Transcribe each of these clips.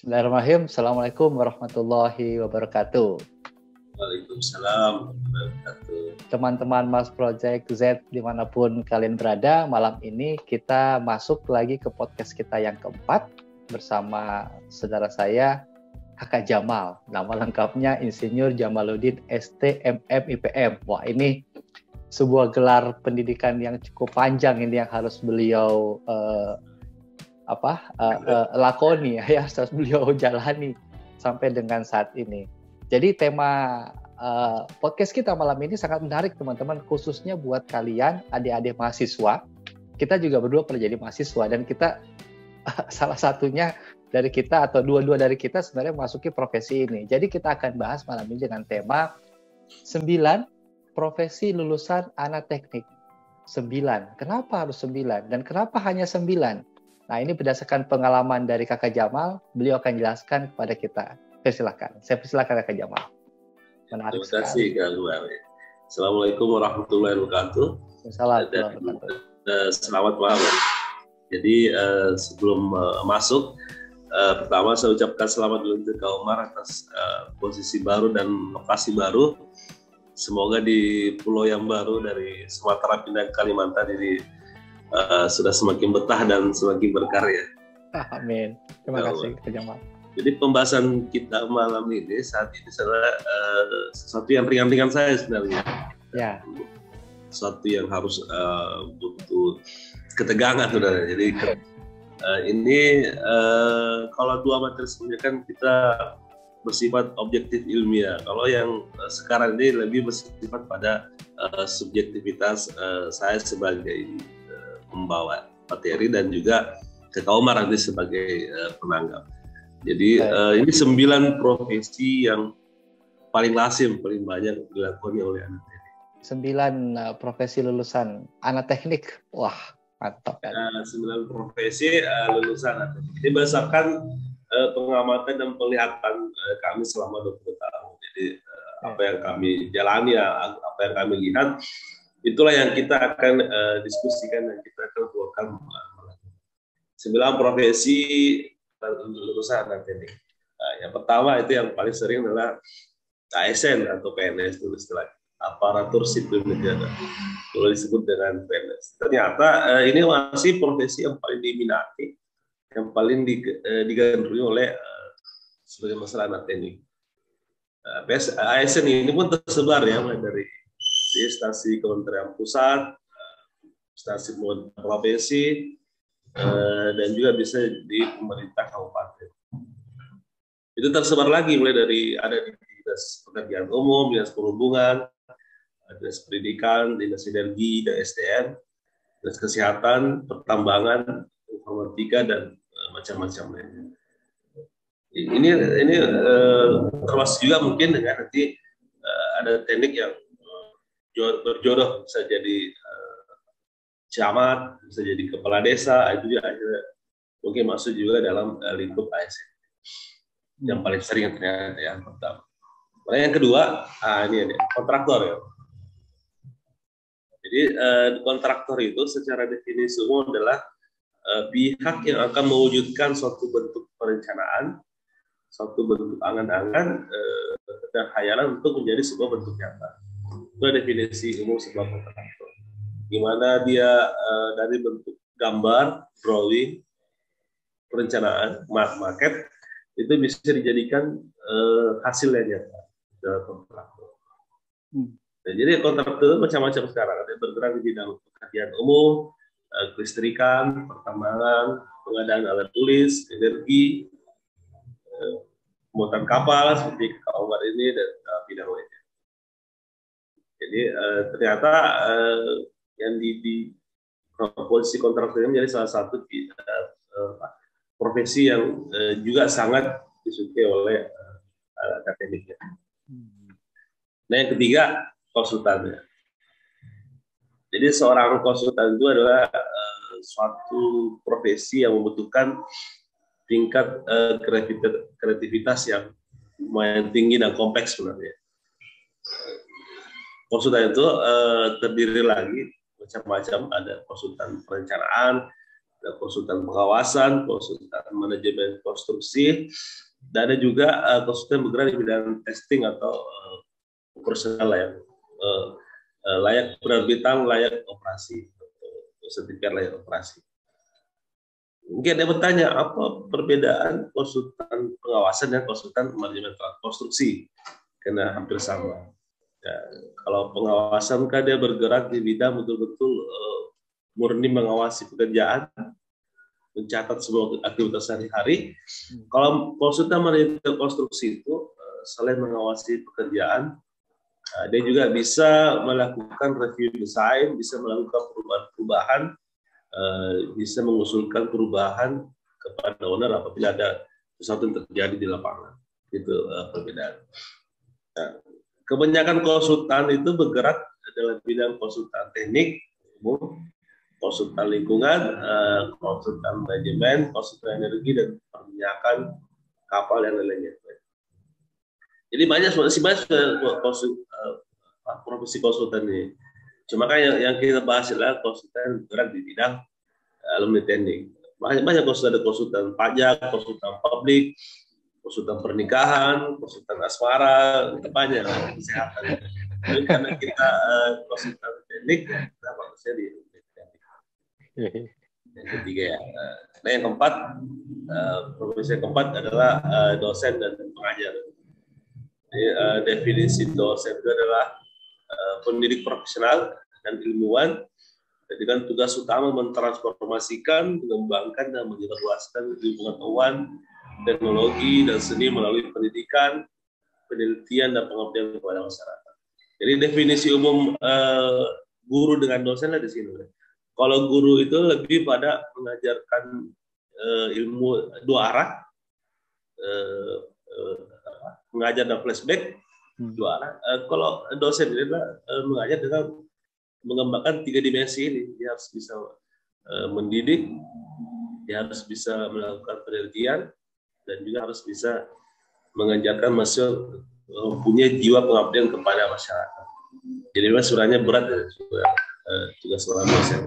Bismillahirrahmanirrahim. Assalamualaikum warahmatullahi wabarakatuh. Waalaikumsalam warahmatullahi wabarakatuh. Teman-teman Mas Project Z dimanapun kalian berada, malam ini kita masuk lagi ke podcast kita yang keempat bersama saudara saya Kakak Jamal. Nama lengkapnya Insinyur Jamaluddin STMM IPM. Wah, ini sebuah gelar pendidikan yang cukup panjang ini yang harus beliau lakoni ya, harus beliau jalani sampai dengan saat ini. Jadi tema podcast kita malam ini sangat menarik teman-teman, khususnya buat kalian adik-adik mahasiswa. Kita juga berdua pernah jadi mahasiswa dan kita salah satunya dari kita atau dua-dua dari kita sebenarnya memasuki profesi ini. Jadi kita akan bahas malam ini dengan tema 9 profesi lulusan anak teknik. 9. Kenapa harus 9 dan kenapa hanya 9? Nah, ini berdasarkan pengalaman dari Kakak Jamal, beliau akan jelaskan kepada kita. Silakan. Saya persilakan Kakak Jamal. Menarik Terima kasih Kak Luar. Assalamualaikum warahmatullahi wabarakatuh. Selamat malam. Jadi sebelum masuk, pertama saya ucapkan selamat dulu untuk Kak Umar atas posisi baru dan lokasi baru. Semoga di pulau yang baru dari Sumatera pindah ke Kalimantan ini sudah semakin betah dan semakin berkarya. Amin. Terima kasih Kak Jamal. Jadi pembahasan kita malam ini saat ini adalah sesuatu yang ringan-ringan saya sebenarnya. Ya. Sesuatu yang harus butuh ketegangan saudara. Jadi ini kalau dua materi sebelumnya kan kita bersifat objektif ilmiah. Kalau yang sekarang ini lebih bersifat pada subjektivitas saya sebagai membawa materi dan juga Kak Umar nanti sebagai penanggap. Jadi ini 9 profesi yang paling lazim, paling banyak dilakoni oleh anak teknik. 9 profesi lulusan anak teknik. Wah, mantap kan. 9 profesi lulusan anak teknik. Ini berdasarkan pengamatan dan penglihatan kami selama 20 tahun. Jadi apa yang kami jalani, apa yang kami lihat, itulah yang kita akan diskusikan dan kita akan keluarkan 9 profesi lulusan anak teknik. Yang pertama itu yang paling sering adalah ASN atau PNS itu istilah aparatur sipil negara. Kalau disebut dengan PNS. Ternyata ini masih profesi yang paling diminati, yang paling digandrungi oleh sebagai masalah anak teknik. ASN ini pun tersebar ya, mulai dari instansi Kementerian Pusat, instansi provinsi, dan juga bisa di pemerintah kabupaten. Itu tersebar lagi mulai dari ada di Dinas Pekerjaan Umum, Dinas Perhubungan, Dinas Pendidikan, Dinas Energi dan SDM, Dinas Kesehatan, Pertambangan, Informatika dan macam-macam lainnya. Ini termasuk juga mungkin dengan nanti ada teknik yang berjodoh, bisa jadi camat, bisa jadi kepala desa, itu juga mungkin masuk juga dalam lingkup ASN. Yang paling sering ternyata yang pertama. Nah, yang kedua, ini kontraktor ya. Jadi kontraktor itu secara definisi umum adalah pihak yang akan mewujudkan suatu bentuk perencanaan, suatu bentuk angan-angan dan khayalan untuk menjadi sebuah bentuk nyata. Itu definisi umum sebuah kontraktor. Gimana dia dari bentuk gambar, drawing, perencanaan, market, itu bisa dijadikan hasilnya nyata dalam kontraktor. Nah, jadi kontraktor itu macam-macam sekarang. Ada yang bergerak di bidang pekerjaan umum, kelistrikan, pertambangan, pengadaan alat tulis, energi, pembuatan kapal seperti Umar ini dan bidang lainnya. Jadi ternyata yang di posisi kontraktor ini menjadi salah satu profesi yang juga sangat disukai oleh akademiknya. Nah, yang ketiga konsultan. Jadi seorang konsultan itu adalah suatu profesi yang membutuhkan tingkat kreativitas yang lumayan tinggi dan kompleks sebenarnya. Konsultan itu terdiri lagi macam-macam, ada konsultan perencanaan, ada konsultan pengawasan, konsultan manajemen konstruksi, dan ada juga konsultan bergerak di bidang testing atau operasional layak penerbitan layak operasi, sertifikat layak operasi. Mungkin ada bertanya, apa perbedaan konsultan pengawasan dan konsultan manajemen konstruksi? Karena hampir sama. Ya, kalau pengawasan kan dia bergerak di bidang betul-betul murni mengawasi pekerjaan, mencatat semua aktivitas sehari-hari. Kalau konsultan manajemen konstruksi itu selain mengawasi pekerjaan, dia juga bisa melakukan review desain, bisa melakukan perubahan-perubahan, bisa mengusulkan perubahan kepada owner apabila ada sesuatu yang terjadi di lapangan. Itu perbedaan. Nah, kebanyakan konsultan itu bergerak dalam bidang konsultan teknik, konsultan lingkungan, konsultan manajemen, konsultan energi, dan perminyakan kapal dan lain-lainnya. Jadi masih banyak profesi konsultan ini. Cuma kan yang kita bahas adalah konsultan bergerak di bidang alumni teknik. Banyak konsultan, ada konsultan pajak, konsultan publik, konsultan pernikahan, konsultan asmara, banyak kesehatan. Tapi karena kita konsultan teknik, kita fokusnya di teknik. Yang ketiga ya. Nah yang keempat, profesi yang keempat adalah dosen dan pengajar. Jadi, definisi dosen itu adalah pendidik profesional dan ilmuwan dengan tugas utama mentransformasikan, mengembangkan, dan menyebarluaskan ilmu pengetahuan, teknologi, dan seni melalui pendidikan, penelitian, dan pengabdian kepada masyarakat. Jadi definisi umum guru dengan dosen lah di sini. Kalau guru itu lebih pada mengajarkan ilmu dua arah, mengajar dan flashback dua arah. Kalau dosen ini adalah mengajar dengan mengembangkan tiga dimensi ini. Dia harus bisa mendidik, dia harus bisa melakukan penelitian, dan juga harus bisa mengajarkan mahasiswa mempunyai jiwa pengabdian kepada masyarakat. Jadi memang sebenarnya berat tugas seorang dosen.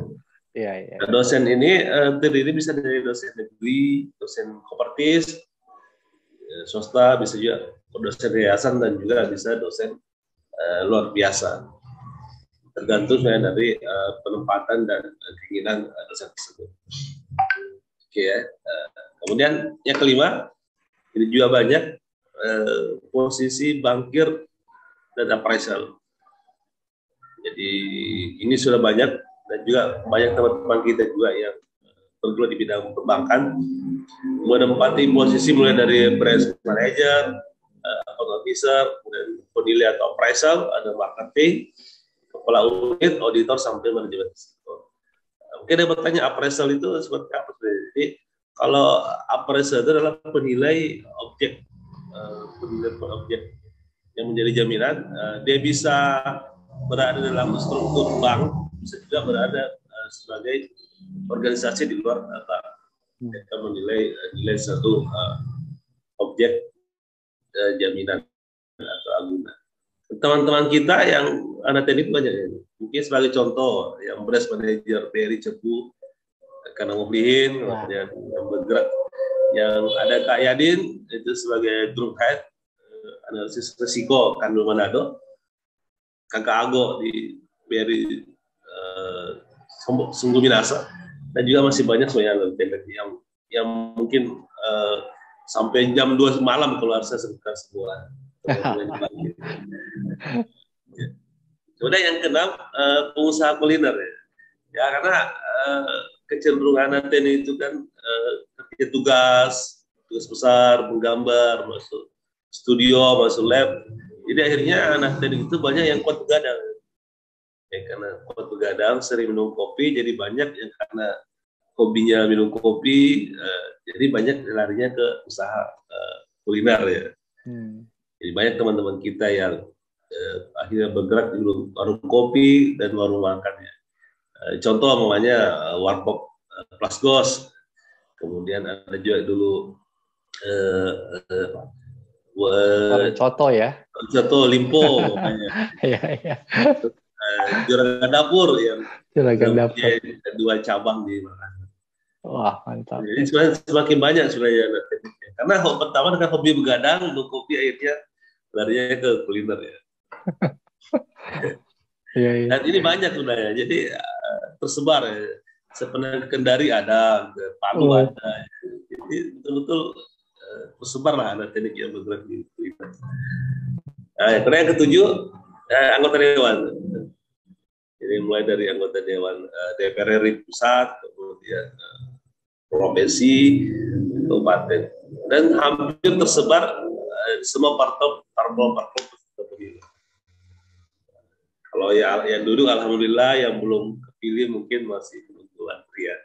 Nah, dosen ini terdiri bisa dari dosen negeri, dosen kooperatif, swasta, bisa juga dosen yayasan, dan juga bisa dosen luar biasa. Tergantung dari penempatan dan keinginan dosen tersebut. Oke ya. Kemudian yang kelima, ini juga banyak posisi bankir dan appraisal. Jadi ini sudah banyak, dan juga banyak teman-teman kita juga yang bergelut di bidang perbankan menempati posisi mulai dari branch manager, account officer, kemudian penilai atau appraisal, ada marketing, kepala unit, auditor, sampai manajemen risiko. Mungkin ada bertanya, appraisal itu seperti apa? Jadi kalau appraisal itu adalah penilai objek yang menjadi jaminan. Dia bisa berada dalam struktur bank, bisa juga berada sebagai organisasi di luar bank. Kita menilai satu objek jaminan atau agunan. Teman-teman kita yang anak teknik banyak ini. Mungkin sebagai contoh, yang branch manager BRI Cepu, karena ngoblihin, yang bergerak, yang ada Kak Yadin itu sebagai group head analisis risiko Kandul Manado, Kakak Ago di BRI Sungguh Minasa, dan juga masih banyak sebenarnya yang mungkin sampai jam 2 malam kalau harus saya sebutkan semua. Kemudian yang keenam, pengusaha kuliner ya, karena kecenderungan TNI itu kan ketika tugas besar, menggambar, masuk studio, masuk lab. Jadi akhirnya anak TNI itu banyak yang kuat begadang. Ya, karena kuat begadang, sering minum kopi, jadi banyak yang karena hobinya minum kopi, jadi banyak larinya ke usaha kuliner ya. Jadi banyak teman-teman kita yang akhirnya bergerak di warung kopi dan warung makan ya. Contoh namanya Warkop Plasgos, kemudian ada juga dulu Coto ya. Coto Limpo namanya. Juragan Dapur yang Juragan Dapur. dua cabang di Makassar. Wah, mantap. Jadi sebenarnya semakin banyak sebenarnya tekniknya. Karena pertama dengan hobi begadang, minum kopi, akhirnya larinya ke kuliner ya. Iya, iya. Dan ini banyak sebenarnya, jadi tersebar ya. Sebenarnya ke Kendari ada, ke Palu Oh, ada. Jadi betul-betul tersebar lah ada teknik yang bergerak di kuliner. Nah, yang ketujuh, anggota dewan. Jadi mulai dari anggota dewan DPR RI pusat, kemudian provinsi, kabupaten, dan hampir tersebar semua parpol pemilu. Kalau yang duduk alhamdulillah, yang belum kepilih mungkin masih menunggu antrian.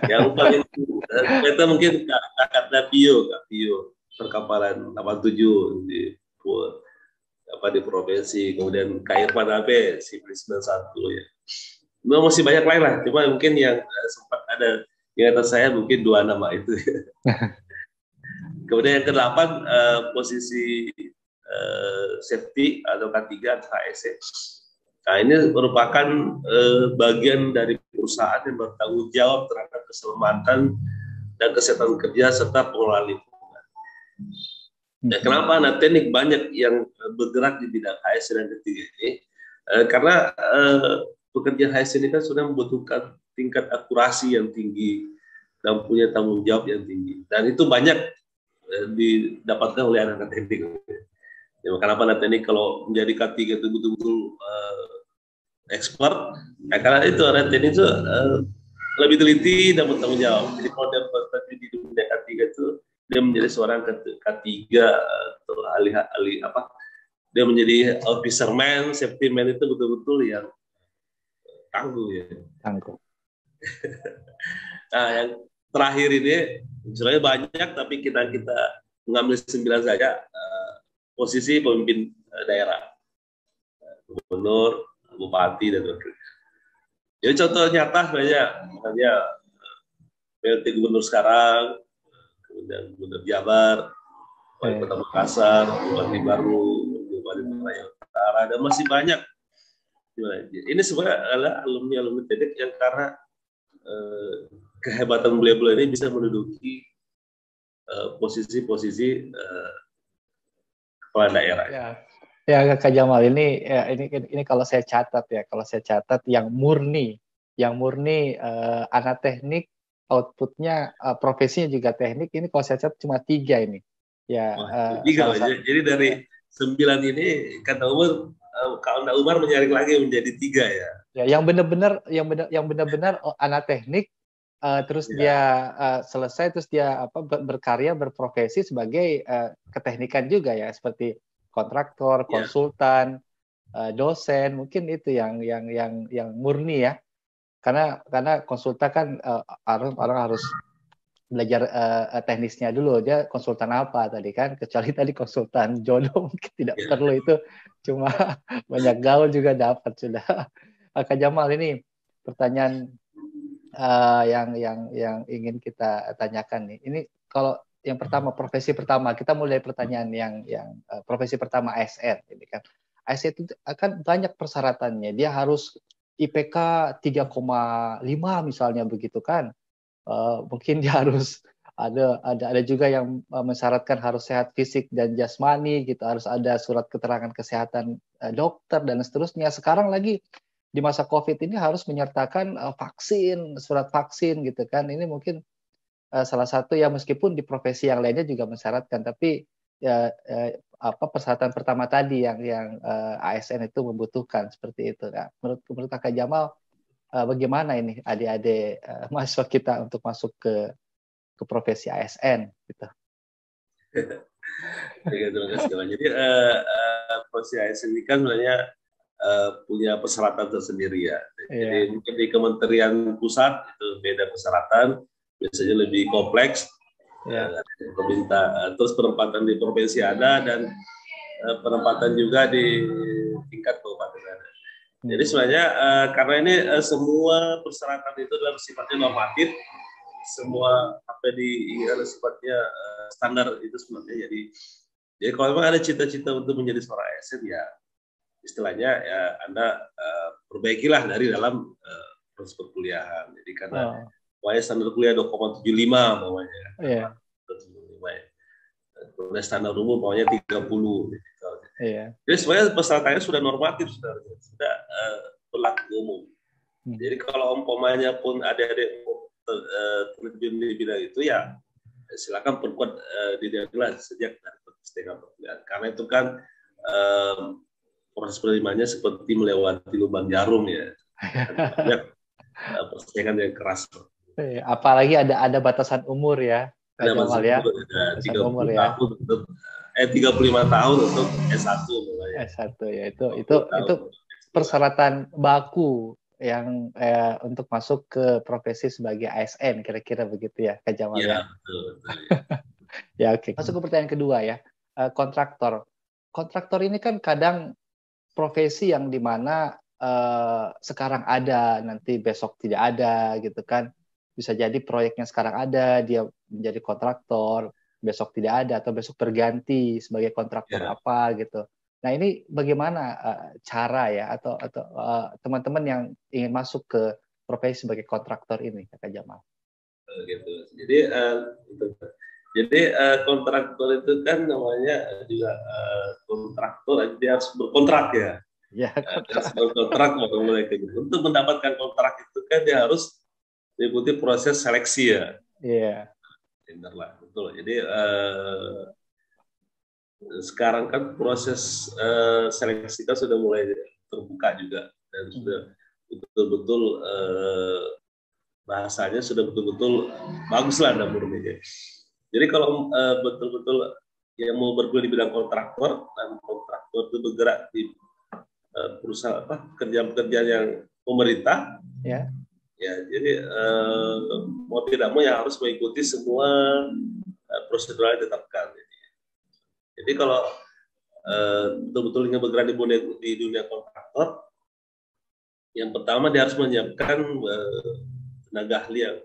Yang paling kita mungkin Kak Pio perkapalan 87 di provinsi, kemudian Kak Irfan Abe Sipil 91 ya. Masih banyak lain lah, cuma mungkin yang sempat ada yang atas saya mungkin 2 nama itu. Kemudian yang ke-8 posisi safety atau K3 atau HSE. Nah, ini merupakan bagian dari perusahaan yang bertanggung jawab terhadap keselamatan dan kesehatan kerja serta pengelolaan lingkungan. Ya, kenapa anak teknik banyak yang bergerak di bidang HSE dan ketiga ini? Karena pekerja HSE ini kan sudah membutuhkan tingkat akurasi yang tinggi dan punya tanggung jawab yang tinggi. Dan itu banyak didapatkan oleh anak teknik. Ya, kenapa anak teknik kalau menjadi K3 itu betul-betul expert? Ya, karena itu anak teknik itu lebih teliti dan bertanggung jawab. Jadi kalau dia berarti di dunia K3 itu dia menjadi seorang K3 atau ahli apa? Dia menjadi officerman, safety man itu betul-betul yang tangguh ya. tangguh. Nah, yang terakhir ini sebenarnya banyak, tapi kita mengambil 9 saja. Posisi pemimpin daerah, gubernur, bupati, dan wakil. Jadi contoh nyata sebenarnya, makanya PLT gubernur sekarang, kemudian gubernur Jabar, wali kota Makassar, bupati baru, bupati Raya Utara, dan masih banyak. Ini sebenarnya adalah alumni TEDx yang karena kehebatan beliau ini bisa menduduki posisi-posisi kepala daerah. Ya, Kak Jamal, ini kalau saya catat yang murni anak teknik, outputnya profesinya juga teknik. Ini kalau saya catat cuma 3 ini. Ya, jadi dari 9 ini kata Umar, kalau Umar menyaring lagi menjadi 3 ya. Ya, yang benar-benar anak teknik. Terus dia selesai, terus dia berkarya, berprofesi sebagai keteknikan juga ya, seperti kontraktor, konsultan, dosen, mungkin itu yang murni ya, karena konsultan kan orang harus belajar teknisnya dulu, dia konsultan apa tadi kan, kecuali tadi konsultan jodoh mungkin tidak perlu itu, cuma banyak gaul juga dapat sudah. Kak Jamal, ini pertanyaan yang ingin kita tanyakan nih. Ini kalau yang pertama, profesi pertama, kita mulai pertanyaan yang profesi pertama ASN ini kan. ASN itu akan banyak persyaratannya. Dia harus IPK 3,5 misalnya begitu kan. Mungkin dia harus ada juga yang mensyaratkan harus sehat fisik dan jasmani gitu, harus ada surat keterangan kesehatan dokter dan seterusnya. Sekarang lagi di masa COVID ini harus menyertakan vaksin, surat vaksin gitu kan. Ini mungkin salah satu ya, meskipun di profesi yang lainnya juga mensyaratkan, tapi ya persyaratan pertama tadi yang ASN itu membutuhkan seperti itu. Nah, menurut Kakak Jamal, bagaimana ini adik-adik mahasiswa kita untuk masuk ke profesi ASN gitu? Terima kasih. Jadi profesi ASN ini kan sebenarnya punya persyaratan tersendiri ya. Jadi mungkin di Kementerian Pusat itu beda persyaratan, biasanya lebih kompleks. Terus penempatan di provinsi ada, dan penempatan juga di tingkat kabupaten ada. Jadi sebenarnya karena ini semua persyaratan itu adalah sifatnya normatif, semua APD ada sifatnya standar itu sebenarnya. Jadi kalau memang ada cita-cita untuk menjadi seorang ASN, ya istilahnya ya Anda perbaikilah dari dalam proses perkuliahan. Jadi karena pokoknya standar kuliah 2,75 pokoknya. Iya. 2,75 ya. Kemudian standar umum pokoknya 30. Iya. Jadi sebenarnya persyaratannya sudah normatif, sudah berlaku umum. Jadi kalau umpamanya pun adik-adik terjun di bidang itu, ya silakan perkuat diri Anda sejak dari setengah perkuliahan. Karena itu kan proses penerimaannya seperti melewati lubang jarum ya. Banyak persaingan yang keras. Apalagi ada batasan umur ya, Kak Ada Jamal ya. Batasan 30 umur ya. tahun untuk 35 tahun untuk S1 namanya. S1 ya, itu persyaratan baku yang untuk masuk ke profesi sebagai ASN, kira-kira begitu ya, Kak Jamal ya. Betul. Ya, oke. Masuk ke pertanyaan kedua ya, kontraktor. Kontraktor ini kan kadang profesi yang dimana sekarang ada, nanti besok tidak ada gitu kan. Bisa jadi proyeknya sekarang ada, dia menjadi kontraktor, besok tidak ada, atau besok berganti sebagai kontraktor apa gitu. Nah ini bagaimana cara ya, atau teman-teman yang ingin masuk ke profesi sebagai kontraktor ini, Kak Jamal? Gitu. Jadi kontraktor itu kan namanya juga kontraktor, dia harus berkontrak ya. Ya, harus berkontrak baru mulai ke gitu. Untuk mendapatkan kontrak itu kan dia harus mengikuti proses seleksi ya. Iya. Benar lah, betul. Jadi sekarang kan proses seleksi kan sudah mulai terbuka juga dan sudah betul-betul bahasanya sudah betul-betul bagus lah namanya. Jadi kalau betul-betul yang mau berkuliah di bidang kontraktor, dan kontraktor itu bergerak di perusahaan pekerjaan-pekerjaan yang pemerintah, ya jadi mau tidak mau ya harus mengikuti semua prosedur yang ditetapkan. Jadi kalau betul-betul ingin bergerak di dunia kontraktor, yang pertama dia harus menyiapkan tenaga ahli yang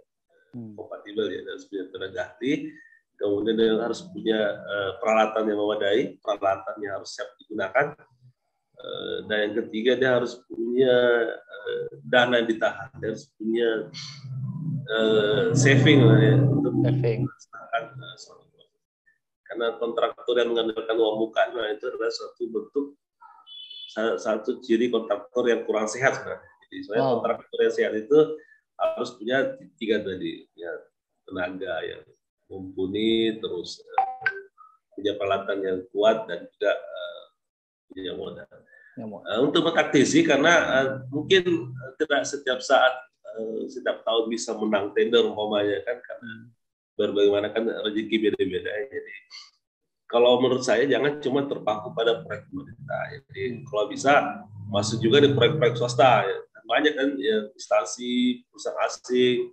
kompatibel ya, harus punya tenaga ahli, kemudian dia harus punya peralatan yang memadai, peralatan yang harus siap digunakan, dan yang ketiga dia harus punya dana yang ditahan, dia harus punya saving ya, untuk melaksanakan suatu. Karena kontraktor yang mengandalkan uang muka, nah itu adalah satu ciri kontraktor yang kurang sehat sebenarnya. Jadi sebenarnya kontraktor yang sehat itu harus punya tiga tadi, ya, tenaga yang mumpuni, terus punya peralatan yang kuat, dan juga punya modal. Untuk mentaktisi, karena mungkin tidak setiap saat, setiap tahun bisa menang tender umpamanya kan, karena bagaimana kan rezeki beda-beda. Jadi kalau menurut saya jangan cuma terpaku pada proyek pemerintah. Jadi kalau bisa masuk juga di proyek-proyek swasta. Ya. Banyak kan ya, instansi, perusahaan asing,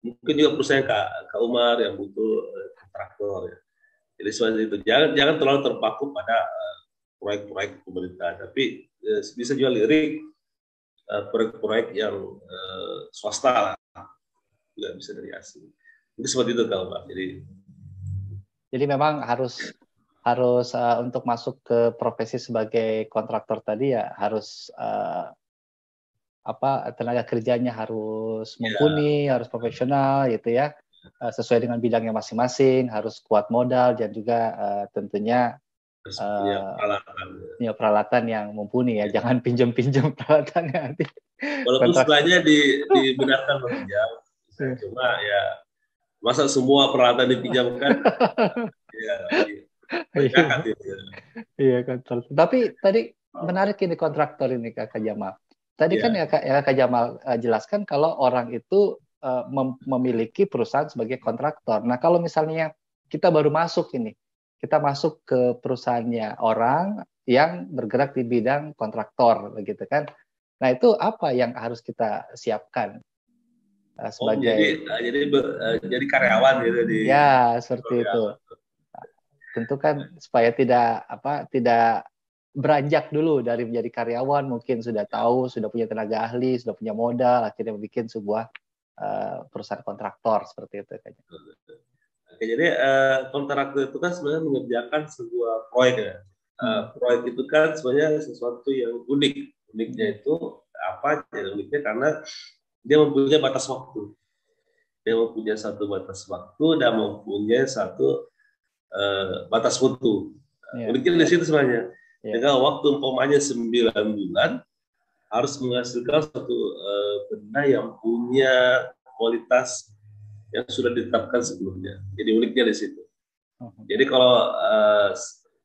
mungkin juga perusahaan Kak Umar yang butuh kontraktor. Ya. Jadi seperti itu. Jangan terlalu terpaku pada proyek-proyek pemerintah, tapi bisa juga lirik proyek-proyek yang swasta lah, juga bisa dari asing. Itu seperti itu kalau Pak. Jadi memang harus untuk masuk ke profesi sebagai kontraktor tadi ya harus tenaga kerjanya harus mumpuni, harus profesional gitu ya, sesuai dengan bidangnya masing-masing, harus kuat modal, dan juga tentunya punya peralatan yang mumpuni ya, jangan pinjam-pinjam peralatannya nanti. Walaupun setelahnya dibenarkan meminjam, cuma ya masa semua peralatan dipinjamkan? Iya, kontraktor. Tapi tadi menarik ini kontraktor ini Kak Jamal. Tadi kan ya Kak Jamal jelaskan kalau orang itu memiliki perusahaan sebagai kontraktor. Nah kalau misalnya kita baru masuk ini, kita masuk ke perusahaannya orang yang bergerak di bidang kontraktor, begitu kan? Nah itu apa yang harus kita siapkan? Sebagai jadi karyawan gitu ya seperti itu. Tentu kan supaya tidak beranjak dulu dari menjadi karyawan, mungkin sudah tahu, sudah punya tenaga ahli, sudah punya modal, akhirnya bikin sebuah perusahaan kontraktor seperti itu kayaknya. Oke, jadi kontraktor itu kan sebenarnya mengerjakan sebuah proyek ya. Proyek itu kan sebenarnya sesuatu yang unik. Uniknya itu apa? Uniknya karena dia mempunyai batas waktu. dia mempunyai satu batas waktu dan mempunyai satu batas mutu. Uniknya di situ sebenarnya. Dengan waktu umpamanya 9 bulan, harus menghasilkan satu benda yang punya kualitas yang sudah ditetapkan sebelumnya. Jadi uniknya di situ. Jadi kalau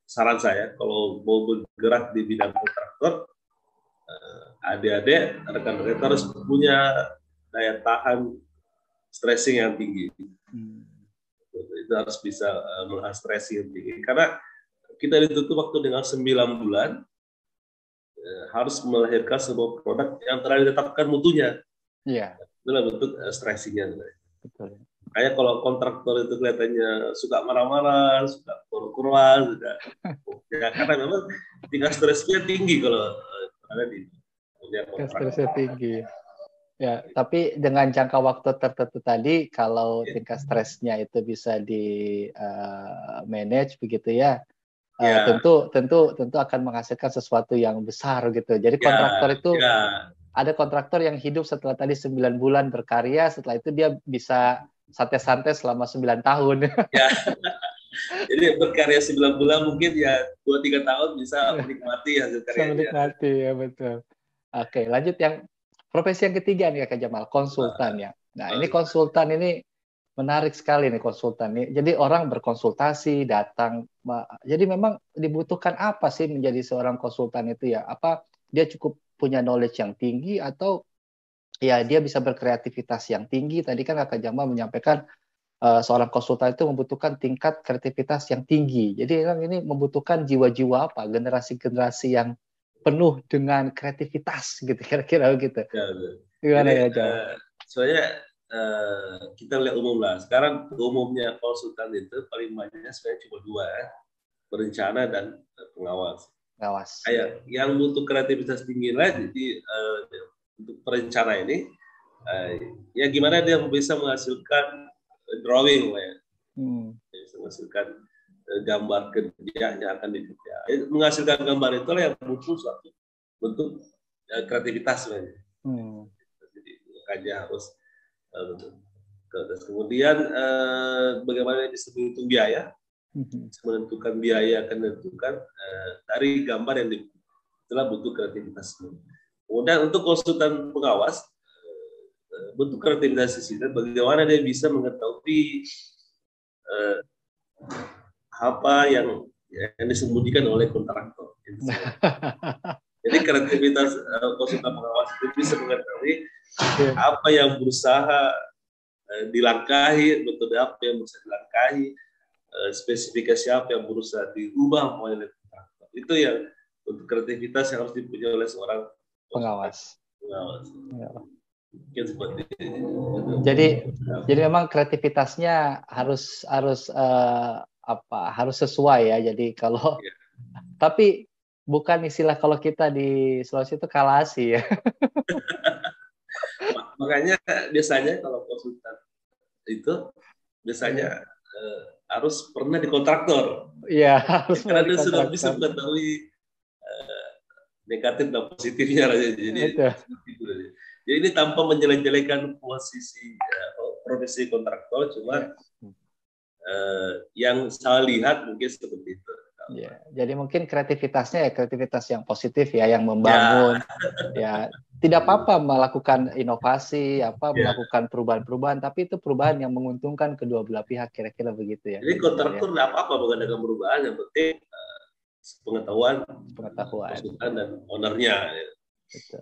saran saya, kalau mau bergerak di bidang kontraktor, adik-adik, rekan-rekan harus punya daya tahan stressing yang tinggi. Itu harus bisa menahan stressing yang tinggi. Karena kita ditutup waktu dengan 9 bulan, harus melahirkan sebuah produk yang telah ditetapkan mutunya. Iya. Itulah bentuk stressingnya. Betul. Kayak kalau kontraktor itu kelihatannya suka marah-marah, suka kuru-kuruan, ya karena memang tingkat stresnya tinggi kalau ada di stresnya tinggi. Ya, tapi dengan jangka waktu tertentu tadi, kalau tingkat stresnya itu bisa di manage begitu ya, tentu akan menghasilkan sesuatu yang besar gitu. Jadi kontraktor itu ada kontraktor yang hidup setelah tadi 9 bulan berkarya, setelah itu dia bisa santai-santai selama 9 tahun. Ya. Jadi berkarya 9 bulan mungkin ya 2-3 tahun bisa menikmati hasil karyanya. Menikmati, ya betul. Oke, lanjut yang profesi yang ketiga nih Kak Jamal, konsultan ya. Nah, ini konsultan ini menarik sekali nih konsultan nih. Jadi orang berkonsultasi, datang. Jadi memang dibutuhkan apa sih menjadi seorang konsultan itu ya? Apa dia cukup punya knowledge yang tinggi atau ya dia bisa berkreativitas yang tinggi? Tadi kan Kak Jamal menyampaikan seorang konsultan itu membutuhkan tingkat kreativitas yang tinggi. Jadi ini membutuhkan jiwa-jiwa apa? Generasi-generasi yang penuh dengan kreativitas gitu, kira-kira begitu. Gimana ya, Jamal? Soalnya kita lihat umum lah. Sekarang umumnya konsultan itu paling banyaknya sebenarnya cuma 2, perencana dan pengawas. Kayak yang butuh kreativitas tinggi lah. Jadi untuk perencana ini, ya gimana dia bisa menghasilkan drawing lah ya. Bisa menghasilkan gambar kerja yang akan dikerja. Menghasilkan gambar itulah yang butuh suatu bentuk kreativitas sebenarnya. Jadi makanya harus kemudian bagaimana bisa menghitung biaya, menentukan biaya akan menentukan dari gambar yang itulah butuh kreativitas. Kemudian untuk konsultan pengawas, bentuk kreativitas di sini bagaimana dia bisa mengetahui apa yang disembunyikan oleh kontraktor. Jadi kreativitas konsultan pengawas itu bisa mengetahui apa yang berusaha dilangkahi, metode apa yang berusaha dilangkahi, spesifikasi apa yang berusaha diubah oleh kontraktor. Itu yang untuk kreativitas yang harus dipunyai oleh seorang pengawas. Ya. Jadi memang kreativitasnya harus sesuai ya. Jadi kalau tapi bukan istilah kalau kita di Sulawesi itu kalasi ya. Makanya biasanya kalau konsultan itu biasanya harus pernah di kontraktor. Iya, harus karena dia sudah bisa mengetahui negatif dan positifnya. Jadi ini tanpa menjelek-jelekan posisi profesi kontraktor, cuma yang saya lihat mungkin seperti itu. Ya, jadi mungkin kreativitasnya ya kreativitas yang positif ya, yang membangun. Ya, tidak apa-apa melakukan inovasi, melakukan perubahan-perubahan, tapi itu perubahan yang menguntungkan kedua belah pihak, kira-kira begitu ya. Jadi kontraktor tidak apa-apa mengadakan perubahan, yang penting pengetahuan konsultan dan ownernya,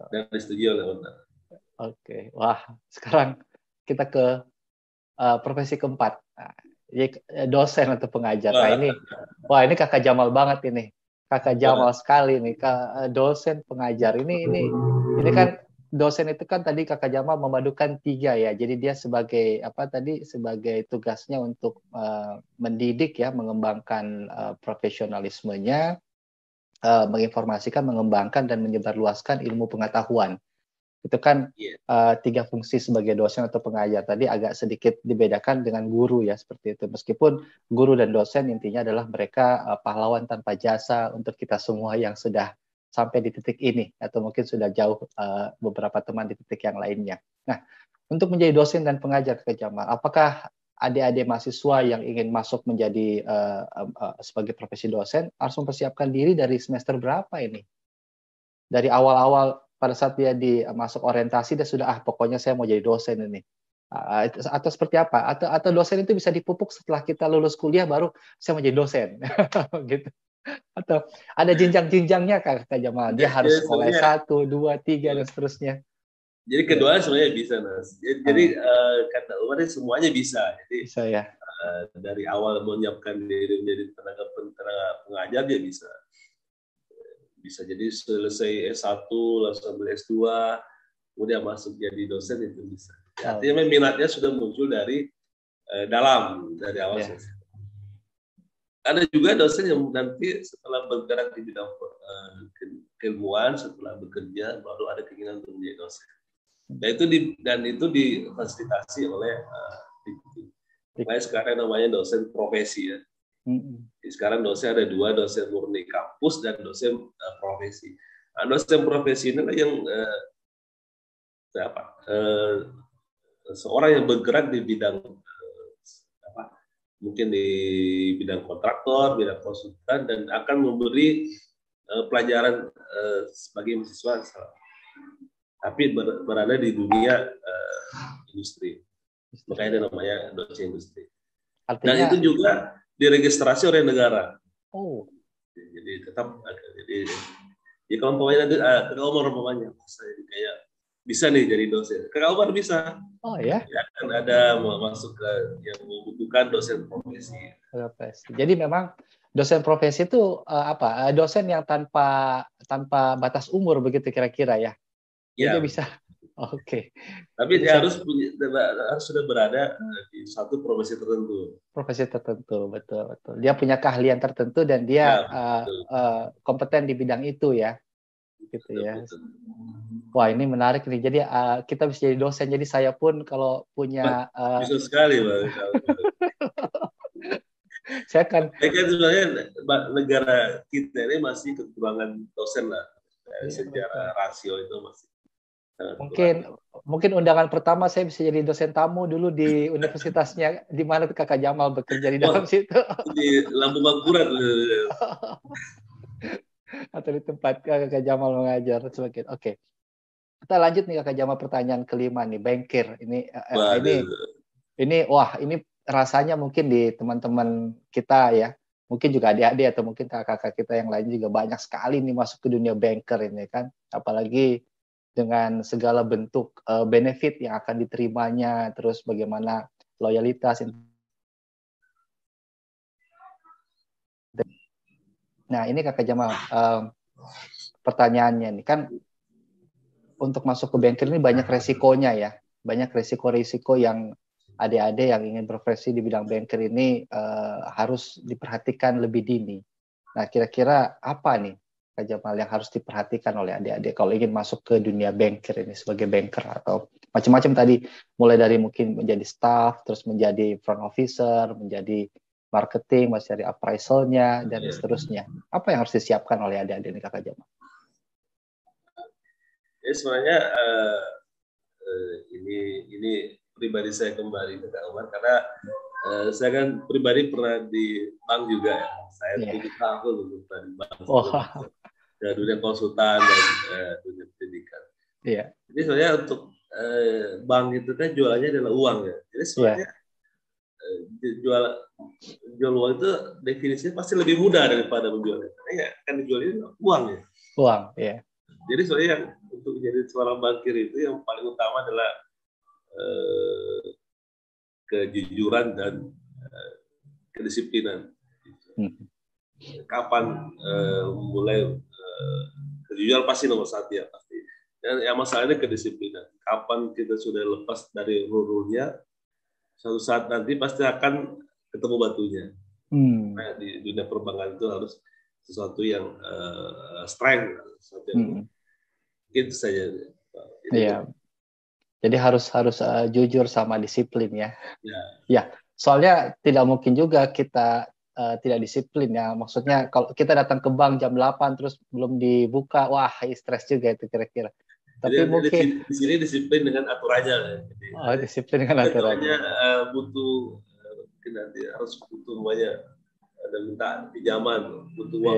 dan disetujui oleh owner. Oke, wah sekarang kita ke profesi keempat. Nah, dosen atau pengajar. Nah ini Kakak Jamal banget ini. Kakak Jamal sekali nih, dosen pengajar. Ini kan dosen itu kan tadi Kakak Jamal memadukan 3 ya. Jadi dia sebagai sebagai tugasnya untuk mendidik ya, mengembangkan profesionalismenya, menginformasikan, mengembangkan dan menyebarluaskan ilmu pengetahuan. Itu kan 3 fungsi sebagai dosen atau pengajar. Tadi agak sedikit dibedakan dengan guru ya, seperti itu. Meskipun guru dan dosen intinya adalah mereka pahlawan tanpa jasa untuk kita semua yang sudah sampai di titik ini, atau mungkin sudah jauh beberapa teman di titik yang lainnya. Nah, Untuk menjadi dosen dan pengajar Kak Jamal, apakah adik-adik mahasiswa yang ingin masuk menjadi sebagai profesi dosen harus mempersiapkan diri dari semester berapa ini? Dari awal-awal pada saat dia masuk orientasi dia sudah pokoknya saya mau jadi dosen ini. Atau seperti apa? Atau dosen itu bisa dipupuk setelah kita lulus kuliah baru saya mau jadi dosen. Gitu. Atau ada jenjang-jenjangnya Kak Jamal. Dia harus sekolah S1, 2, 3 dan seterusnya. Jadi kedua sebenarnya bisa, Mas. Jadi kata Umar semuanya bisa. Jadi bisa ya. Dari awal menyiapkan diri menjadi tenaga pengajar dia bisa. Bisa jadi selesai S1 langsung ambil S2, kemudian masuk jadi dosen itu bisa. Artinya minatnya sudah muncul dari dari awal. Yeah. Ada juga dosen yang nanti setelah bergerak di bidang keilmuan, setelah bekerja baru ada keinginan untuk menjadi dosen. Dan itu difasilitasi oleh sekarang namanya dosen profesi ya. Sekarang dosen ada 2, dosen murni kampus dan dosen profesi. Nah, dosen profesi ini yang seorang yang bergerak di bidang mungkin di bidang kontraktor, bidang konsultan, dan akan memberi pelajaran sebagai mahasiswa, tapi berada di dunia industri. Makanya namanya dosen industri. Artinya, dan itu juga diregistrasi oleh negara. Oh. Jadi tetap ada. Jadi ya kalau umpamanya saya kayak bisa nih jadi dosen. Kakak Umar bisa. Oh ya. Ya kan ada masuk ke yang membutuhkan dosen profesi. Jadi memang dosen profesi itu dosen yang tanpa batas umur begitu kira-kira ya. Jadi dia bisa. Oke. Tapi dia harus sudah berada di satu profesi tertentu. Profesi tertentu, betul. Dia punya keahlian tertentu dan dia kompeten di bidang itu ya. Gitu ya. Wah, ini menarik nih. Jadi kita bisa jadi dosen. Jadi saya pun kalau punya bisa sekali, Bang. Saya kan sebenarnya negara kita ini masih kekurangan dosen lah. Secara rasio itu masih. Mungkin undangan pertama saya bisa jadi dosen tamu dulu di universitasnya di mana Kakak Jamal bekerja di dalam situ. Di Lampung Mangkurat. Atau di tempat Kakak Jamal mengajar sebagai. Oke. Kita lanjut nih Kakak Jamal, pertanyaan kelima nih, bankir. Ini rasanya mungkin di teman-teman kita ya. Mungkin juga adik-adik atau mungkin kakak-kakak kita yang lain juga banyak sekali nih masuk ke dunia banker ini kan. Apalagi dengan segala bentuk benefit yang akan diterimanya, terus bagaimana loyalitas. Nah, ini Kakak Jamal, pertanyaannya nih kan, untuk masuk ke banker ini banyak resikonya ya, banyak resiko-resiko yang adik-adik yang ingin profesi di bidang banker ini harus diperhatikan lebih dini. Nah, kira-kira apa nih Kak Jamal yang harus diperhatikan oleh adik-adik kalau ingin masuk ke dunia banker ini sebagai banker, atau macam-macam tadi, mulai dari mungkin menjadi staff, terus menjadi front officer, menjadi marketing, masih dari appraisalnya dan seterusnya. Apa yang harus disiapkan oleh adik-adik ini Kakak Jamal? Ya sebenarnya ini pribadi saya kembali ke Kak Umar karena saya kan pribadi pernah di bank juga ya. Saya 7 tahun pernah di bank. Dunia konsultan dan dunia pendidikan. Iya. Jadi sebenarnya untuk bank itu kan jualannya adalah uang ya. Jadi sebenarnya jual uang itu definisinya pasti lebih mudah daripada menjualnya. Karena kan dijualnya uang ya. Uang, ya. Jadi sebenarnya yang untuk menjadi seorang bankir itu yang paling utama adalah kejujuran dan kedisiplinan. Kapan mulai kejujuran pasti nomor 1 ya pasti. Dan yang masalahnya kedisiplinan. Kapan kita sudah lepas dari rule-nya, suatu saat nanti pasti akan ketemu batunya. Nah, di dunia perbankan itu harus sesuatu yang strength, sesuatu yang itu saja. Iya. Jadi harus jujur sama disiplin ya. Ya, soalnya tidak mungkin juga kita tidak disiplin ya. Maksudnya kalau kita datang ke bank jam 8 terus belum dibuka, wah stres juga itu kira-kira. Tapi mungkin di sini disiplin dengan aturannya. Jadi, disiplin dengan aturannya. Butuh mungkin nanti harus butuh banyak ada minta pinjaman, butuh uang.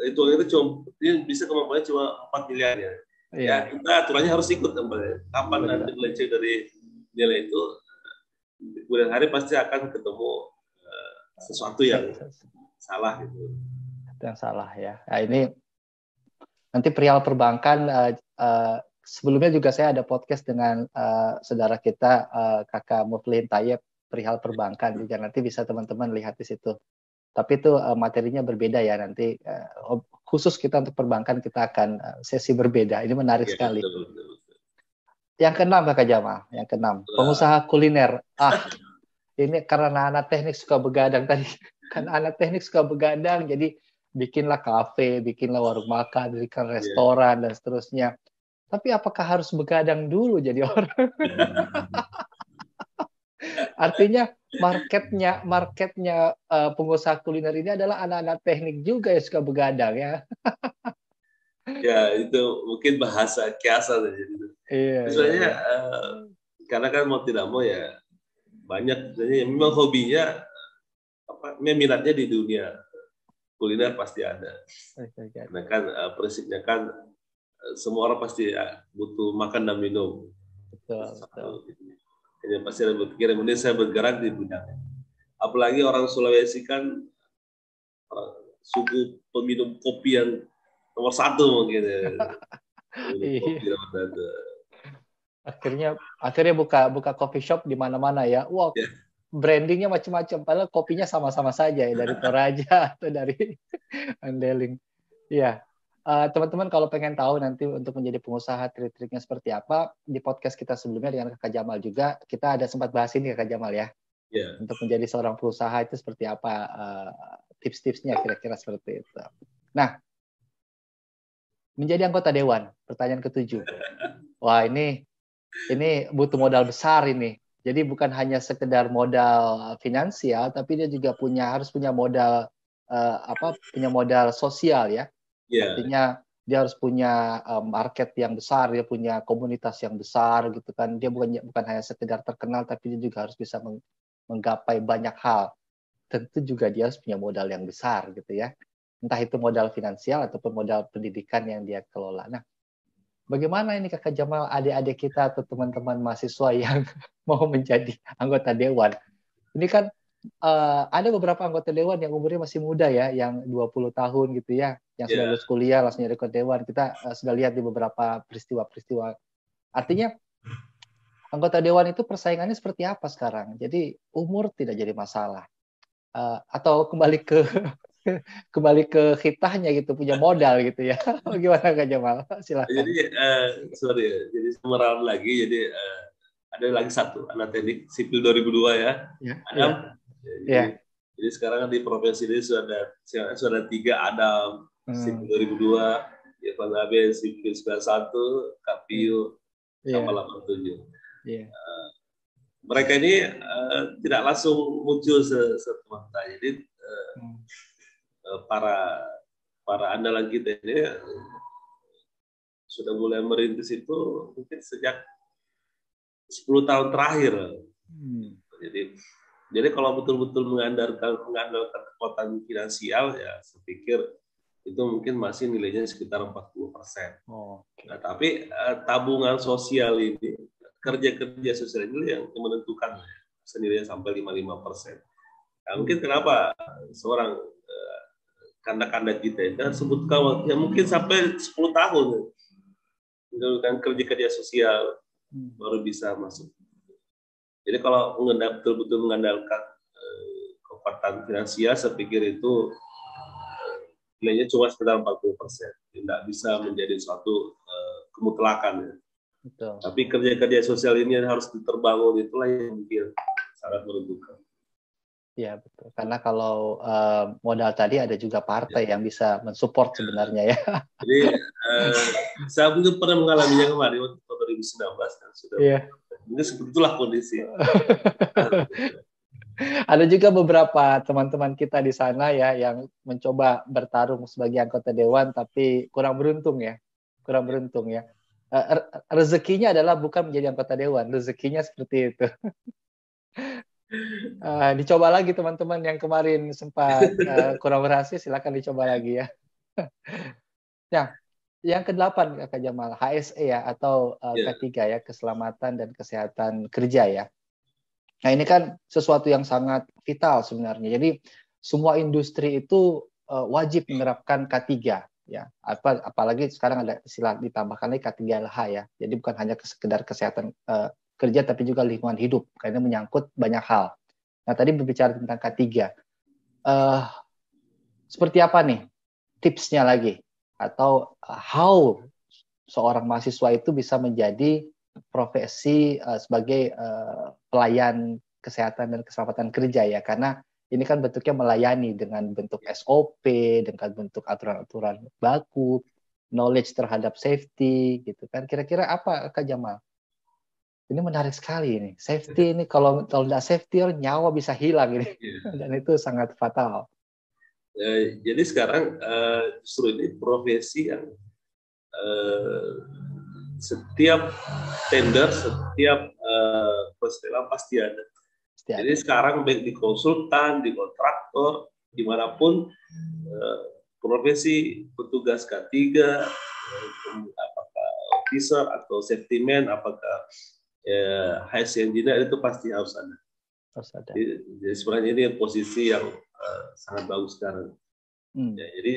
Itu cuma bisa kemampuannya cuma 4 miliar ya. Ya, kita aturannya harus ikut kembali. Kapan nanti melenceng dari nilai itu, kemudian hari pasti akan ketemu sesuatu yang salah gitu. Yang salah ya. Nah, ini nanti perihal perbankan sebelumnya juga saya ada podcast dengan saudara kita Kakak Muflihin Tayyib perihal perbankan juga, nanti bisa teman-teman lihat di situ. Tapi itu materinya berbeda ya, nanti khusus kita untuk perbankan kita akan sesi berbeda. Ini menarik sekali. Betul. Yang keenam Kakak Jamal, yang keenam, pengusaha kuliner. Ini karena anak teknik suka begadang tadi. Kan anak teknik suka begadang, jadi bikinlah kafe, bikinlah warung makan, bikin restoran dan seterusnya. Tapi apakah harus begadang dulu jadi orang? Artinya marketnya pengusaha kuliner ini adalah anak-anak teknik juga yang suka begadang ya. Ya itu mungkin bahasa kiasan aja. Misalnya karena kan mau tidak mau ya banyak yang memang hobinya minatnya di dunia kuliner pasti ada. Karena kan prinsipnya kan semua orang pasti butuh makan dan minum. Betul. Jadi pasti ada berpikir, kemudian saya bergerak di bidangnya. Apalagi orang Sulawesi kan suku peminum kopi yang nomor 1 mungkin ya. Kopi nomor 1. Akhirnya buka coffee shop di mana-mana ya. Wah, brandingnya macam-macam. Padahal kopinya sama-sama saja ya, dari Toraja atau dari Andeling. Iya. Teman-teman kalau pengen tahu nanti untuk menjadi pengusaha trik-triknya seperti apa, di podcast kita sebelumnya dengan Kakak Jamal juga kita ada sempat bahas ini Kakak Jamal ya. Untuk menjadi seorang pengusaha itu seperti apa tips-tipsnya kira-kira seperti itu. Nah, menjadi anggota dewan, pertanyaan ke-7. Wah, ini butuh modal besar ini. Jadi bukan hanya sekedar modal finansial, tapi dia juga harus punya modal punya modal sosial ya. Artinya dia harus punya market yang besar, dia punya komunitas yang besar gitu kan. Dia bukan hanya sekedar terkenal, tapi dia juga harus bisa menggapai banyak hal. Tentu juga dia harus punya modal yang besar gitu ya. Entah itu modal finansial ataupun modal pendidikan yang dia kelola. Nah, bagaimana ini Kakak Jamal, adik-adik kita atau teman-teman mahasiswa yang mau menjadi anggota dewan? Ini kan ada beberapa anggota dewan yang umurnya masih muda ya, yang 20 tahun gitu ya, yang sudah lulus kuliah langsung jadi anggota dewan. Kita sudah lihat di beberapa peristiwa-peristiwa. Artinya anggota dewan itu persaingannya seperti apa sekarang? Jadi umur tidak jadi masalah. Atau kembali ke hitahnya gitu, punya modal gitu ya. Gimana Kak Jamal? Silakan. Jadi jadi sumberan lagi, jadi ada lagi satu anak teknik sipil 2002 ya. Adam. Jadi sekarang di provinsi ini sudah ada 3 Adam sipil 2002, Irfan Abe sipil 91, Kapio 87. Mereka ini tidak langsung muncul serta-merta. Jadi para andalan kita ini sudah mulai merintis itu mungkin sejak 10 tahun terakhir. Jadi kalau betul-betul mengandalkan kekuatan finansial ya, saya pikir itu mungkin masih nilainya sekitar 40%. Nah, tapi tabungan sosial ini, kerja sosial ini yang menentukan senilainya sampai 55%. Nah, mungkin kenapa seorang kanda-kanda kita itu sebutkan waktunya mungkin sampai 10 tahun melakukan kerja sosial baru bisa masuk. Jadi kalau betul-betul mengandalkan kekuatan finansial, saya pikir itu nilainya cuma sekitar 40%. Tidak bisa menjadi suatu kemutlakan. Ya. Betul. Tapi kerja sosial ini harus terbangun, itulah yang mungkin sangat menentukan. Ya betul. Karena kalau modal tadi ada juga partai yang bisa mensupport sebenarnya ya. Jadi saya mungkin pernah mengalaminya kemarin waktu 2019 kan sudah. Ini sebetulnya kondisi. Ada juga beberapa teman-teman kita di sana ya yang mencoba bertarung sebagai anggota dewan tapi kurang beruntung ya. rezekinya adalah bukan menjadi anggota dewan, rezekinya seperti itu. Dicoba lagi teman-teman yang kemarin sempat kurang berhasil, silakan dicoba lagi ya. Nah, yang ke-8 Kak Jamal, HSE ya atau Ya, K3 ya, keselamatan dan kesehatan kerja ya. Nah, ini kan sesuatu yang sangat vital sebenarnya. Jadi semua industri itu wajib menerapkan K3 ya. Apalagi sekarang ada istilah ditambahkan lagi K3LH ya. Jadi bukan hanya sekedar kesehatan kerja tapi juga lingkungan hidup karena menyangkut banyak hal. Nah, tadi berbicara tentang K3. Seperti apa nih tipsnya lagi? Atau how seorang mahasiswa itu bisa menjadi profesi sebagai pelayan kesehatan dan keselamatan kerja ya, karena ini kan bentuknya melayani dengan bentuk SOP, dengan bentuk aturan-aturan baku, knowledge terhadap safety gitu kan. Kira-kira apa Kak Jamal? Ini menarik sekali ini. Safety ini kalau nggak safety nyawa bisa hilang ini ya. dan itu sangat fatal. Jadi sekarang justru ini profesi yang setiap tender, setiap peristiwa pasti ada. Jadi sekarang baik di konsultan, di kontraktor, dimanapun profesi petugas K3, apakah officer atau safety man, apakah HSE engineer itu pasti harus ada. Jadi sebenarnya ini posisi yang sangat bagus sekarang. Ya, jadi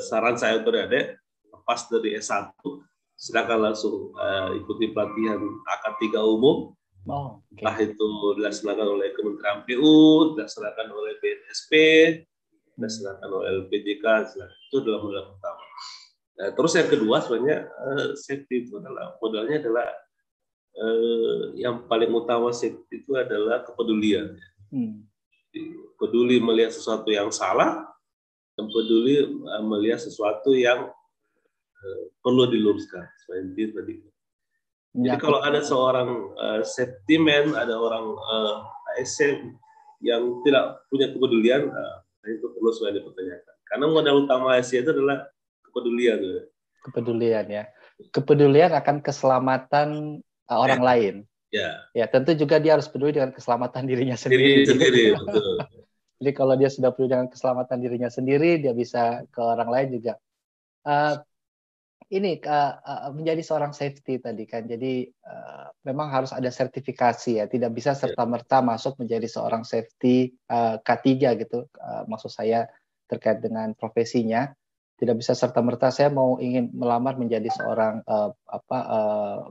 saran saya untuk adik lepas dari S1 silakan langsung ikuti pelatihan AK3 umum. Entah itu dilaksanakan oleh Kementerian PU, dilaksanakan oleh BNSP, dilaksanakan oleh LPJK, itu adalah modal pertama. Nah, terus yang kedua sebenarnya safety itu adalah modalnya adalah yang paling utama safety itu adalah kepedulian. Peduli melihat sesuatu yang salah, dan peduli melihat sesuatu yang perlu diluruskan. Seperti tadi. Jadi kalau ada seorang safety man, ada orang ASN yang tidak punya kepedulian, itu perlu sekali dipertanyakan. Karena modal utama ASN itu adalah kepedulian. Kepedulian ya. Kepedulian akan keselamatan orang lain. Ya, tentu juga dia harus peduli dengan keselamatan dirinya sendiri. Betul. Jadi kalau dia sudah peduli dengan keselamatan dirinya sendiri, dia bisa ke orang lain juga. Ini menjadi seorang safety tadi kan, jadi memang harus ada sertifikasi ya, tidak bisa serta-merta masuk menjadi seorang safety K3 gitu, maksud saya terkait dengan profesinya, tidak bisa serta-merta saya ingin melamar menjadi seorang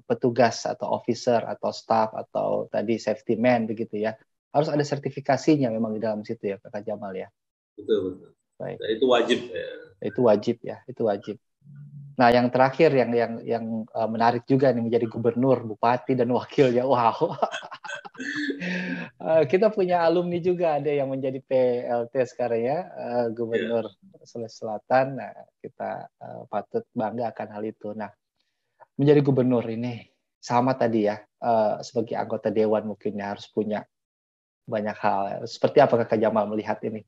petugas atau officer atau staff atau tadi safety man begitu ya, harus ada sertifikasinya memang di dalam situ ya Kak Jamal ya. Betul. Baik. Nah, itu wajib. Itu wajib ya, itu wajib. Nah, yang terakhir yang menarik juga nih menjadi gubernur, bupati dan wakilnya. Wow. Kita punya alumni juga ada yang menjadi PLT sekarang ya, gubernur Sulawesi Selatan. Nah, kita patut bangga akan hal itu. Nah, menjadi gubernur ini sama tadi ya, sebagai anggota dewan mungkin ya harus punya banyak hal. Seperti apa Kakak Jamal melihat ini?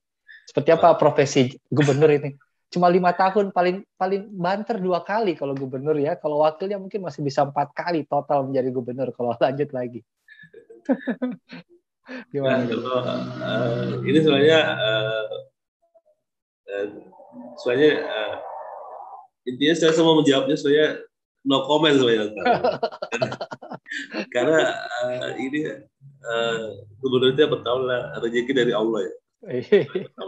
Seperti apa profesi gubernur ini? Cuma 5 tahun, paling banter 2 kali kalau gubernur ya. Kalau wakilnya mungkin masih bisa 4 kali total menjadi gubernur kalau lanjut lagi. Gimana? Nah, ini sebenarnya intinya saya semua menjawabnya sebenarnya no comment sebenarnya. Karena ini gubernur itu pertama rezeki dari Allah ya.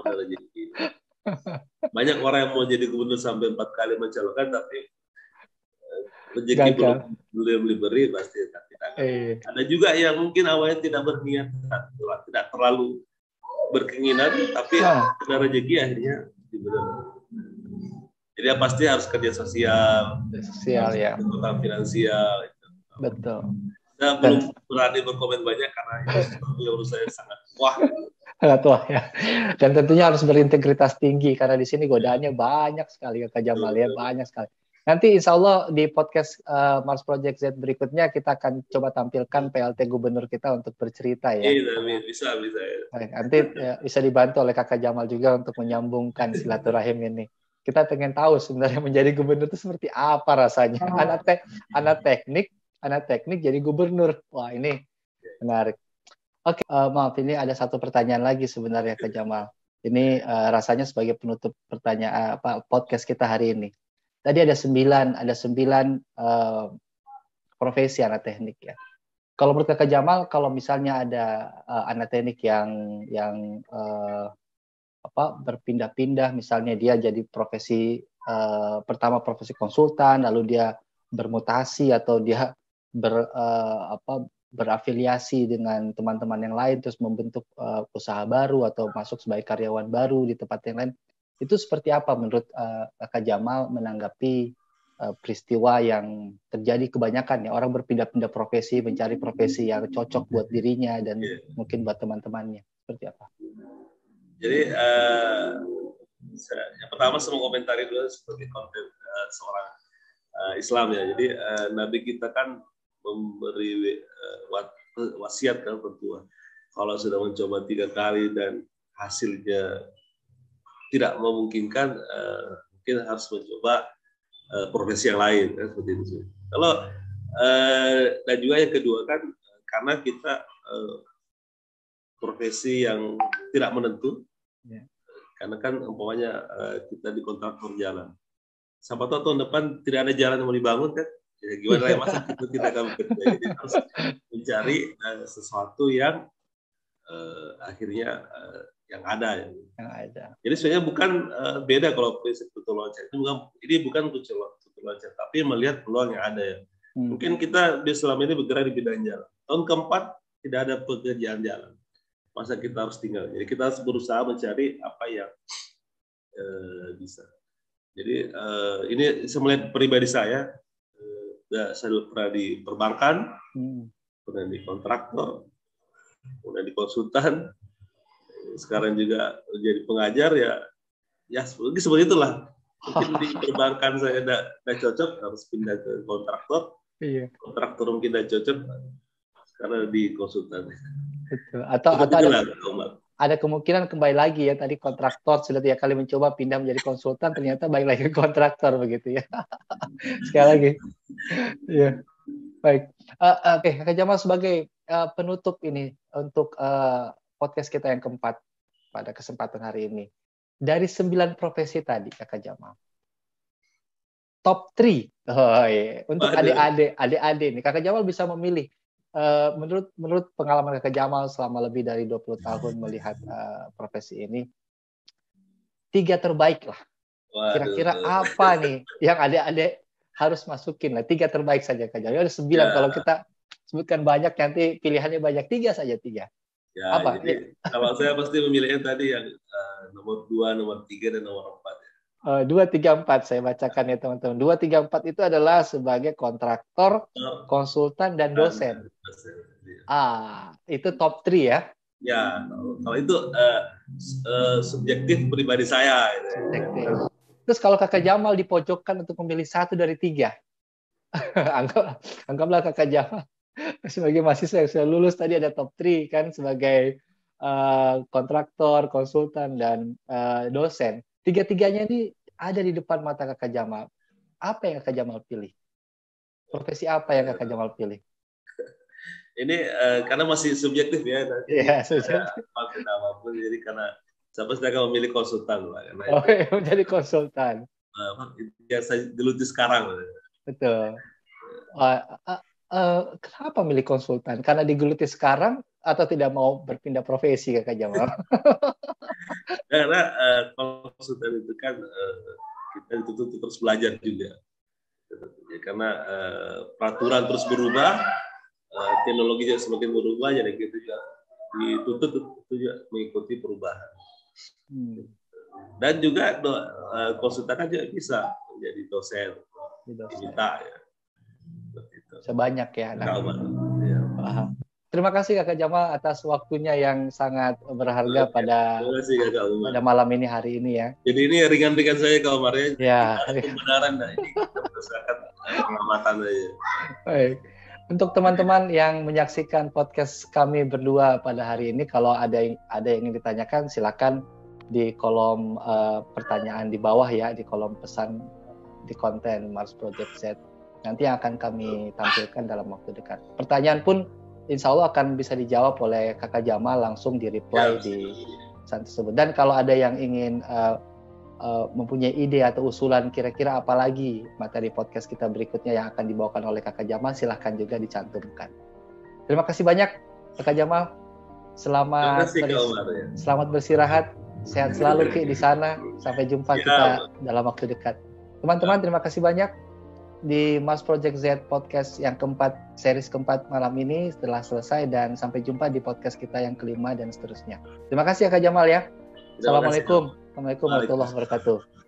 Rezeki. Banyak orang yang mau jadi gubernur sampai 4 kali mencalonkan, tapi rezeki belum diberi pasti tidak. Ada juga yang mungkin awalnya tidak berniat, tidak terlalu berkeinginan, tapi karena rezeki akhirnya diberi. Jadi pasti harus kerja sosial ya. Tentang finansial. Betul. Saya belum berani berkomen banyak karena itu menurut saya sangat wah. Sangat wah ya. Dan tentunya harus berintegritas tinggi karena di sini godaannya banyak sekali Kak Jamal ya, banyak sekali. Nanti insya Allah di podcast Mars Project Z berikutnya kita akan coba tampilkan PLT gubernur kita untuk bercerita ya. Bisa ya. Nanti bisa dibantu oleh Kakak Jamal juga untuk menyambungkan silaturahim ini. Kita pengen tahu sebenarnya menjadi gubernur itu seperti apa rasanya. Anak teknik jadi gubernur. Wah, ini menarik. Oke, maaf, ini ada satu pertanyaan lagi sebenarnya Kak Jamal. Ini rasanya sebagai penutup pertanyaan podcast kita hari ini. Tadi ada 9 profesi anak teknik ya. Kalau menurut Kak Jamal, kalau misalnya ada anak teknik yang berpindah-pindah, misalnya dia jadi profesi pertama profesi konsultan, lalu dia bermutasi atau dia berafiliasi dengan teman-teman yang lain, terus membentuk usaha baru atau masuk sebagai karyawan baru di tempat yang lain, itu seperti apa menurut Kak Jamal menanggapi peristiwa yang terjadi kebanyakan ya, orang berpindah-pindah profesi, mencari profesi yang cocok buat dirinya dan mungkin buat teman-temannya, seperti apa? Jadi yang pertama saya mau komentari dulu sebagai konten seorang Islam ya. Jadi Nabi kita kan memberi wasiat kan bertua. Kalau sudah mencoba 3 kali dan hasilnya tidak memungkinkan, mungkin harus mencoba profesi yang lain kan, seperti itu. Kalau dan juga yang kedua kan karena kita profesi yang tidak menentu, karena kan umpamanya kita di kontraktor jalan. Sampai tahun depan tidak ada jalan yang mau dibangun kan? Ya, gimana ya masa kita akan bekerja? Jadi harus mencari sesuatu yang akhirnya yang ada. Yang ada. Jadi sebenarnya bukan beda kalau prinsip tutur loncat itu ini bukan tutur loncat, tapi melihat peluang yang ada ya. Mungkin kita di selama ini bergerak di bidang jalan. Tahun keempat tidak ada pekerjaan jalan. Masa kita harus tinggal. Jadi kita harus berusaha mencari apa yang bisa. Jadi ini saya melihat pribadi saya pernah di perbankan, pernah di kontraktor, pernah di konsultan, sekarang juga jadi pengajar ya seperti itulah. Mungkin di perbankan saya tidak cocok, harus pindah ke kontraktor. Kontraktor mungkin tidak cocok, karena di konsultan. Betul. Atau ada kemungkinan kembali lagi ya, tadi kontraktor sudah 3 kali mencoba pindah menjadi konsultan, ternyata balik lagi ke kontraktor begitu ya. Sekali lagi. Ya. Baik. Oke, Kak Jamal sebagai penutup ini untuk podcast kita yang keempat pada kesempatan hari ini. Dari 9 profesi tadi Kak Jamal, top 3 untuk adik-adik nih, Kak Jamal bisa memilih. Menurut pengalaman Kak Jamal selama lebih dari 20 tahun melihat profesi ini, 3 terbaik lah. Kira-kira apa nih yang adik-adik harus masukin lah? 3 terbaik saja Kak Jamal. Ada 9 kalau kita sebutkan banyak nanti pilihannya banyak. 3 saja 3. Ya, apa? Jadi, kalau saya pasti memilihnya tadi yang nomor 2, nomor 3 dan nomor 4. 2, 3, 4 saya bacakan ya teman-teman. 2, 3, 4 itu adalah sebagai kontraktor, konsultan dan dosen. Itu top 3 ya? Ya, kalau itu subjektif pribadi saya. Subjektif. Terus kalau Kakak Jamal dipojokkan untuk memilih 1 dari 3, anggaplah Kakak Jamal sebagai mahasiswa yang sudah lulus tadi ada top 3 kan sebagai kontraktor, konsultan dan dosen. 3-tiganya ini ada di depan mata Kakak Jamal. Apa yang Kakak Jamal pilih? Profesi apa yang Kakak Jamal pilih? Ini karena masih subjektif ya. Iya, subjektif. Apapun, jadi karena saya pasti akan memilih konsultan lah. Menjadi konsultan. Yang saya geluti sekarang. Betul. Kenapa milih konsultan? Karena digeluti sekarang atau tidak mau berpindah profesi Kakak Jamal? Karena konsultan itu kan kita dituntut terus belajar juga. Ya, karena peraturan terus berubah, teknologi juga semakin berubah, jadi kita juga dituntut juga mengikuti perubahan. Dan juga konsultan kan juga bisa menjadi dosen. Kita ya. Sebanyak ya. Terima kasih Kakak Jamal atas waktunya yang sangat berharga pada malam ini hari ini ya. Jadi ini ringan-ringan saya Kak Omar ya. Ya. Kebenaran ini kita berdasarkan pengamatan aja. Baik. Untuk teman-teman yang menyaksikan podcast kami berdua pada hari ini, kalau ada yang ingin ditanyakan silakan di kolom pertanyaan di bawah ya, di kolom pesan di konten Mars Project Z. Nanti yang akan kami tampilkan dalam waktu dekat. Pertanyaan pun insya Allah akan bisa dijawab oleh Kakak Jamal langsung di reply di pesan tersebut. Dan kalau ada yang ingin mempunyai ide atau usulan kira-kira apa lagi materi podcast kita berikutnya yang akan dibawakan oleh Kakak Jamal, silahkan juga dicantumkan. Terima kasih banyak Kakak Jamal. Selamat beristirahat. Sehat selalu Ki di sana. Sampai jumpa kita dalam waktu dekat. Teman-teman, terima kasih banyak di Mars Project Z podcast yang keempat, series keempat malam ini telah selesai, dan sampai jumpa di podcast kita yang kelima dan seterusnya. Terima kasih ya Kak Jamal ya. Assalamualaikum. Assalamualaikum warahmatullahi wabarakatuh.